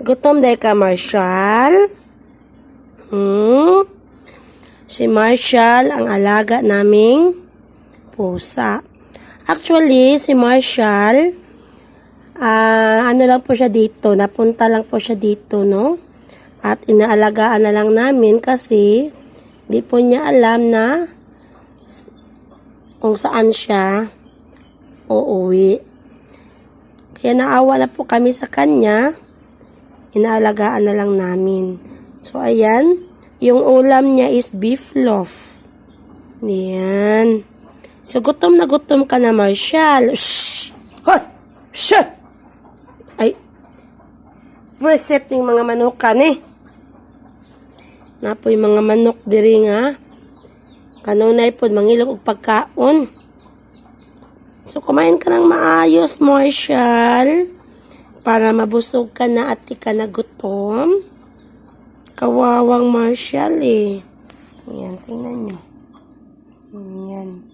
Gutom day ka, Marshall? Si Marshall ang alaga naming pusa. Actually, si Marshall, ano lang po siya dito, napunta lang po siya dito, no? At inaalagaan na lang namin kasi di po niya alam na kung saan siya uuwi. Kaya naawa na po kami sa kanya, inaalagaan na lang namin. So, ayan, yung ulam niya is beef loaf. Ayan. So, gutom ka na, Marshall. Shhh! Hoy! Shhh! Ay, pweset ng mga manukan eh. Napoy mga manok diri nga. Kanunay po, mangilog og pagkaon. So, kumain ka ng maayos, Marshall. Para mabusog ka na at di ka na gutom. Kawawang Marshall eh. Ayan, tingnan nyo. Ayan.